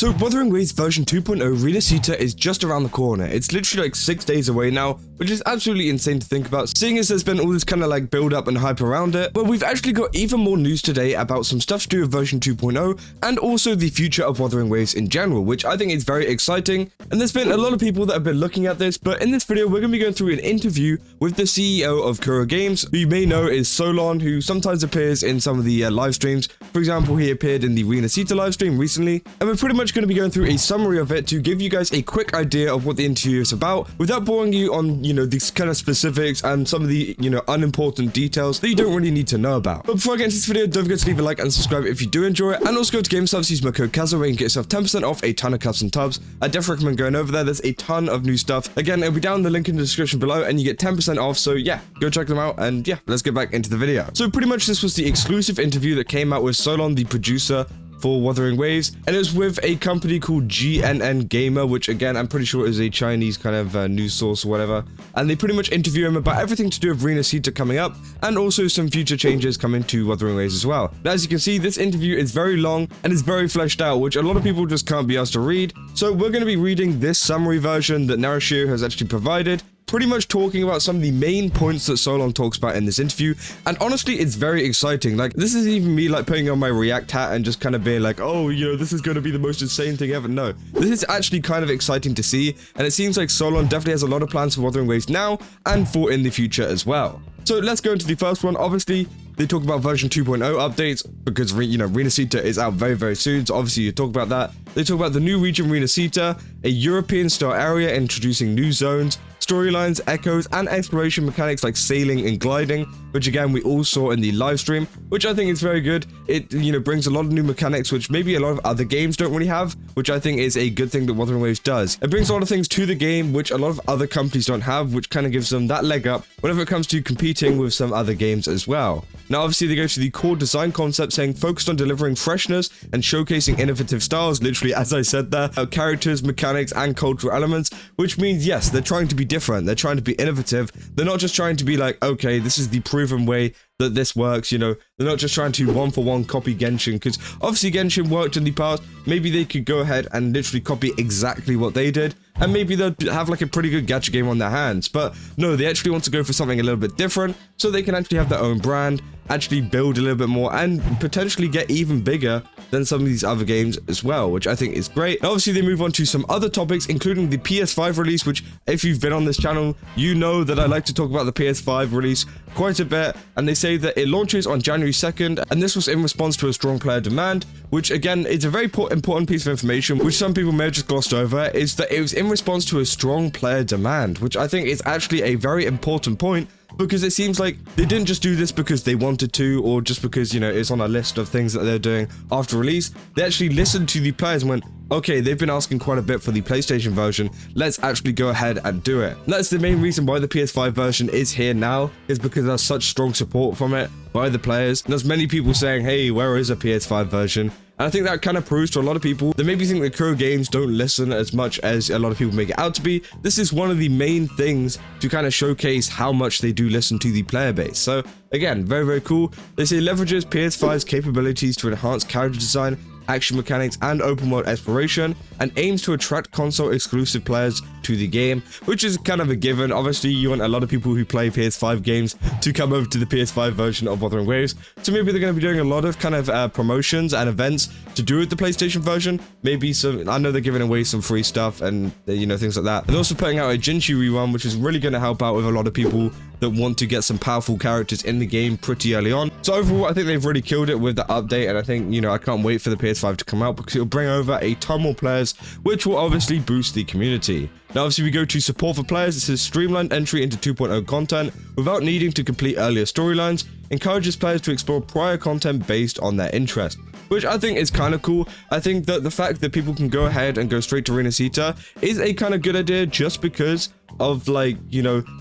So Wuthering Waves version 2.0 Rinascita is just around the corner. It's literally like 6 days away now, which is absolutely insane to think about, seeing as there's been all this kind of like build up and hype around it. But we've actually got even more news today about some stuff to do with version 2.0 and also the future of Wuthering Waves in general, which I think is very exciting. And there's been a lot of people that have been looking at this, but in this video we're going to be going through an interview with the CEO of Kuro Games, who you may know is Solon, who sometimes appears in some of the live streams. For example, he appeared in the Rinascita live stream recently, and we're pretty much going to be going through a summary of it to give you guys a quick idea of what the interview is about, without boring you on, these kind of specifics and some of the, unimportant details that you don't really need to know about. But before I get into this video, don't forget to leave a like and subscribe if you do enjoy it, and also go to GameStubs, use my code KAZO where you can get yourself 10% off a ton of custom tubs. I definitely recommend going over there. There's a ton of new stuff. Again, it'll be down in the link in the description below, and you get 10% off, so yeah, go check them out, and yeah, let's get back into the video. So pretty much this was the exclusive interview that came out with Solon, the producer for Wuthering Waves, and it was with a company called GNN Gamer, which again I'm pretty sure is a Chinese kind of news source or whatever, and they pretty much interview him about everything to do with Rinascita coming up and also some future changes coming to Wuthering Waves as well. Now, as you can see, this interview is very long and is very fleshed out, which a lot of people just can't be asked to read, so we're going to be reading this summary version that Narashio has actually provided, pretty much talking about some of the main points that Solon talks about in this interview. And honestly, it's very exciting. Like, this is even me like putting on my React hat and just kind of being like, oh, this is going to be the most insane thing ever. No, this is actually kind of exciting to see, and it seems like Solon definitely has a lot of plans for Wuthering Waves now and for in the future as well. So let's go into the first one. Obviously, they talk about version 2.0 updates because, Rinascita is out very, very soon. So obviously you talk about that. They talk about the new region Rinascita, a European style area introducing new zones, storylines, echoes, and exploration mechanics like sailing and gliding, which again we all saw in the live stream, which I think is very good. It brings a lot of new mechanics which maybe a lot of other games don't really have, which I think is a good thing that Wuthering Waves does. It brings a lot of things to the game which a lot of other companies don't have, which kind of gives them that leg up whenever it comes to competing with some other games as well. Now obviously they go to the core design concept, saying focused on delivering freshness and showcasing innovative styles, literally as I said there, characters, mechanics, and cultural elements, which means yes, they're trying to be different, they're trying to be innovative, they're not just trying to be like, okay, this is the proven way that this works, they're not just trying to one-for-one copy Genshin, because obviously Genshin worked in the past. Maybe they could go ahead and literally copy exactly what they did, and maybe they'll have like a pretty good gacha game on their hands. But no, they actually want to go for something a little bit different, so they can actually have their own brand, actually build a little bit more, and potentially get even bigger than some of these other games as well, which I think is great. Now, obviously they move on to some other topics, including the PS5 release, which if you've been on this channel, you know that I like to talk about the PS5 release quite a bit, and they say that it launches on January 2nd, and this was in response to a strong player demand, which again is a very important piece of information, which some people may have just glossed over, is that it was in response to a strong player demand, which I think is actually a very important point, because it seems like they didn't just do this because they wanted to, or just because, it's on a list of things that they're doing after release. They actually listened to the players and went, okay, they've been asking quite a bit for the PlayStation version, let's actually go ahead and do it. And that's the main reason why the PS5 version is here now, is because there's such strong support from it by the players. And there's many people saying, hey, where is a PS5 version? And I think that kind of proves to a lot of people that maybe think that Kuro Games don't listen as much as a lot of people make it out to be. This is one of the main things to kind of showcase how much they do listen to the player base. So again, very, very cool. They say leverages PS5's capabilities to enhance character design, action mechanics, and open world exploration, and aims to attract console exclusive players to the game, which is kind of a given. Obviously you want a lot of people who play PS5 games to come over to the PS5 version of Wuthering Waves, so maybe they're going to be doing a lot of kind of promotions and events to do with the PlayStation version. Maybe some, I know they're giving away some free stuff and things like that, and also putting out a Jinchi rerun, which is really going to help out with a lot of people that want to get some powerful characters in the game pretty early on. So overall, I think they've really killed it with the update, and I think, I can't wait for the PS5 to come out, because it'll bring over a ton more players, which will obviously boost the community. Now, obviously, we go to support for players. It says streamlined entry into 2.0 content without needing to complete earlier storylines, encourages players to explore prior content based on their interest, which I think is kind of cool. I think that the fact that people can go ahead and go straight to Rinascita is a kind of good idea, just because of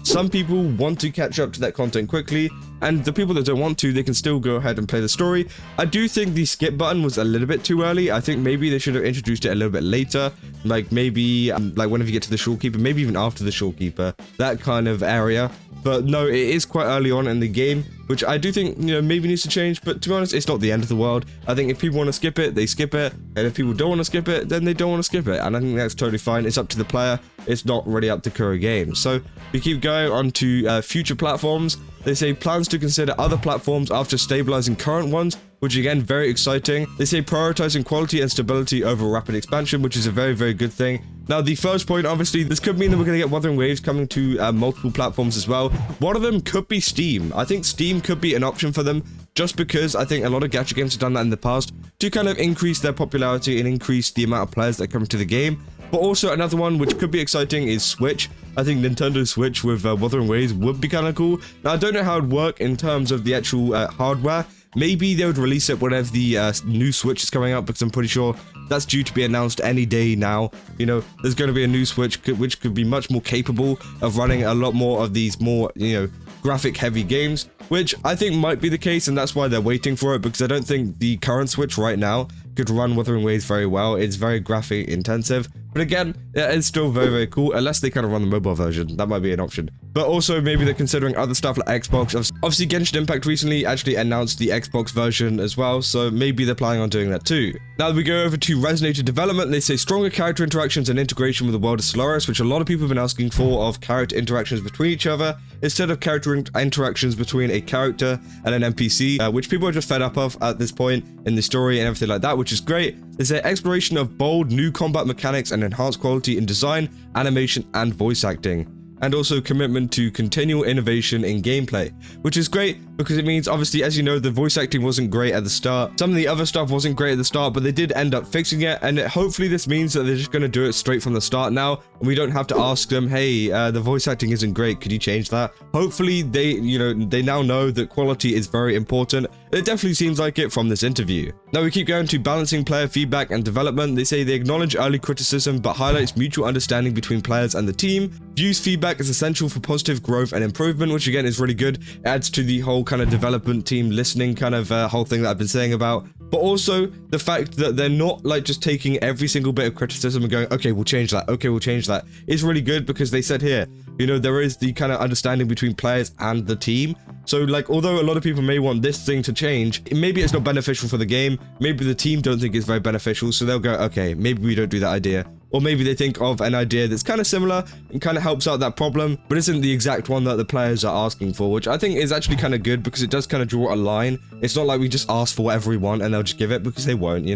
some people want to catch up to that content quickly, and the people that don't want to, they can still go ahead and play the story. I do think the skip button was a little bit too early. I think maybe they should have introduced it a little bit later, like maybe like whenever you get to the shopkeeper, maybe even after the shopkeeper, that kind of area. But no, it is quite early on in the game, which I do think, maybe needs to change. But to be honest, it's not the end of the world. I think if people want to skip it, they skip it. And if people don't want to skip it, then they don't want to skip it. And I think that's totally fine. It's up to the player. It's not really up to Kuro Games. So we keep going on to future platforms. They say plans to consider other platforms after stabilizing current ones, which again, very exciting. They say prioritizing quality and stability over rapid expansion, which is a very, very good thing. Now, the first point, obviously, this could mean that we're going to get Wuthering Waves coming to multiple platforms as well. One of them could be Steam. I think Steam could be an option for them, just because I think a lot of gacha games have done that in the past to kind of increase their popularity and increase the amount of players that come to the game. But also another one which could be exciting is Switch. I think Nintendo Switch with Wuthering Waves would be kind of cool. Now, I don't know how it would work in terms of the actual hardware. Maybe they would release it whenever the new Switch is coming out, because I'm pretty sure that's due to be announced any day now. There's going to be a new Switch which could be much more capable of running a lot more of these more, graphic heavy games, which I think might be the case, and that's why they're waiting for it, because I don't think the current Switch right now could run Wuthering Waves very well. It's very graphic intensive, but again, it's still very, very cool, unless they kind of run the mobile version. That might be an option. But also, maybe they're considering other stuff like Xbox. Obviously, Genshin Impact recently actually announced the Xbox version as well, so maybe they're planning on doing that too. Now we go over to Resonator development. They say stronger character interactions and integration with the world of Solaris, which a lot of people have been asking for, of character interactions between each other, instead of character interactions between a character and an NPC, which people are just fed up of at this point in the story and everything like that, which is great. They say exploration of bold new combat mechanics and enhanced quality in design, animation, and voice acting. And also commitment to continual innovation in gameplay, which is great because it means, obviously, as you know, the voice acting wasn't great at the start. Some of the other stuff wasn't great at the start, but they did end up fixing it, and hopefully this means that they're just going to do it straight from the start now, and we don't have to ask them, hey, the voice acting isn't great, could you change that? Hopefully they now know that quality is very important. It definitely seems like it from this interview. Now we keep going to balancing player feedback and development. They say they acknowledge early criticism, but highlights mutual understanding between players and the team. Views feedback is essential for positive growth and improvement, which again is really good. It adds to the whole kind of development team listening kind of whole thing that I've been saying about. But also the fact that they're not like just taking every single bit of criticism and going, okay, we'll change that. Okay, we'll change that. Is really good, because they said here, there is the kind of understanding between players and the team. So like, although a lot of people may want this thing to change, maybe it's not beneficial for the game. Maybe the team don't think it's very beneficial. So they'll go, okay, maybe we don't do that idea. Or maybe they think of an idea that's kind of similar and kind of helps out that problem, but isn't the exact one that the players are asking for, which I think is actually kind of good, because it does kind of draw a line. It's not like we just ask for whatever we want and they'll just give it, because they won't,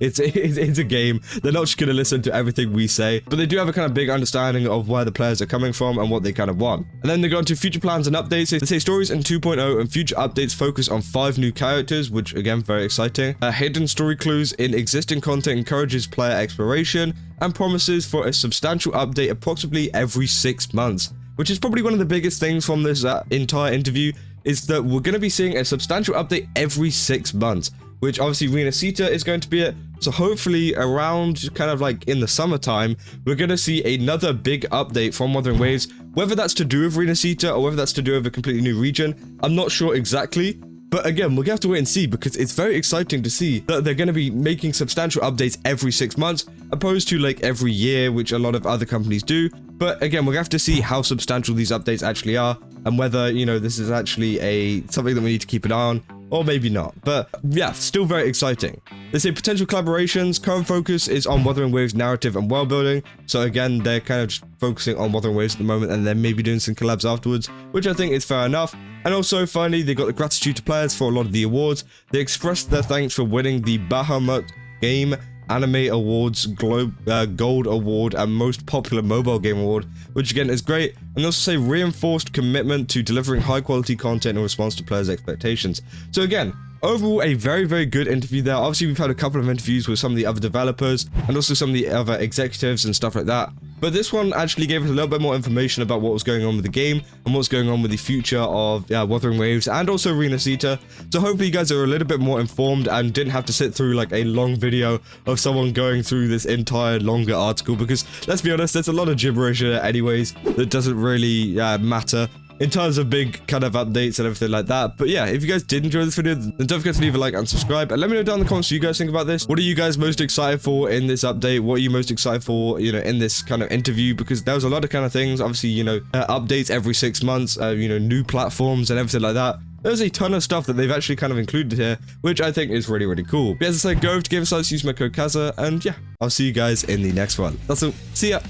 It's a game. They're not just going to listen to everything we say, but they do have a kind of big understanding of where the players are coming from and what they kind of want. And then they go on to future plans and updates. They say stories in 2.0 and future updates focus on 5 new characters, which again, very exciting. Hidden story clues in existing content encourages player exploration, and promises for a substantial update approximately every 6 months, which is probably one of the biggest things from this entire interview, is that we're going to be seeing a substantial update every 6 months, which obviously Rinascita is going to be it. So hopefully around kind of like in the summertime, we're going to see another big update from Wuthering Waves, whether that's to do with Rinascita or whether that's to do with a completely new region. I'm not sure exactly. But again, we're going to have to wait and see, because it's very exciting to see that they're going to be making substantial updates every 6 months, opposed to like every year, which a lot of other companies do. But again, we're going to have to see how substantial these updates actually are, and whether, this is actually something that we need to keep an eye on, or maybe not. But yeah, still very exciting. They say potential collaborations. Current focus is on Wuthering Waves narrative and world building. So again, they're kind of just focusing on Wuthering Waves at the moment, and then maybe doing some collabs afterwards, which I think is fair enough. And also, finally, they got the gratitude to players for a lot of the awards. They expressed their thanks for winning the Bahamut Game Anime Awards Gold Award and Most Popular Mobile Game Award, which again is great. And they also say reinforced commitment to delivering high quality content in response to players' expectations. So again, overall, a very, very good interview there. Obviously, we've had a couple of interviews with some of the other developers and also some of the other executives and stuff like that. But this one actually gave us a little bit more information about what was going on with the game and what's going on with the future of Wuthering Waves and also Rinascita. So hopefully you guys are a little bit more informed and didn't have to sit through like a long video of someone going through this entire longer article, because let's be honest, there's a lot of gibberish in it anyways that doesn't really matter in terms of big kind of updates and everything like that. But yeah, if you guys did enjoy this video, then don't forget to leave a like and subscribe, and let me know down in the comments what you guys think about this. What are you guys most excited for in this update? What are you most excited for, you know, in this kind of interview? Because there was a lot of kind of things, obviously, you know, updates every 6 months, you know, new platforms and everything like that. There's a ton of stuff that they've actually kind of included here, which I think is really, really cool. But as I said, go over to Game Sites, use my code Kaza, and yeah, I'll see you guys in the next one. That's all. See ya.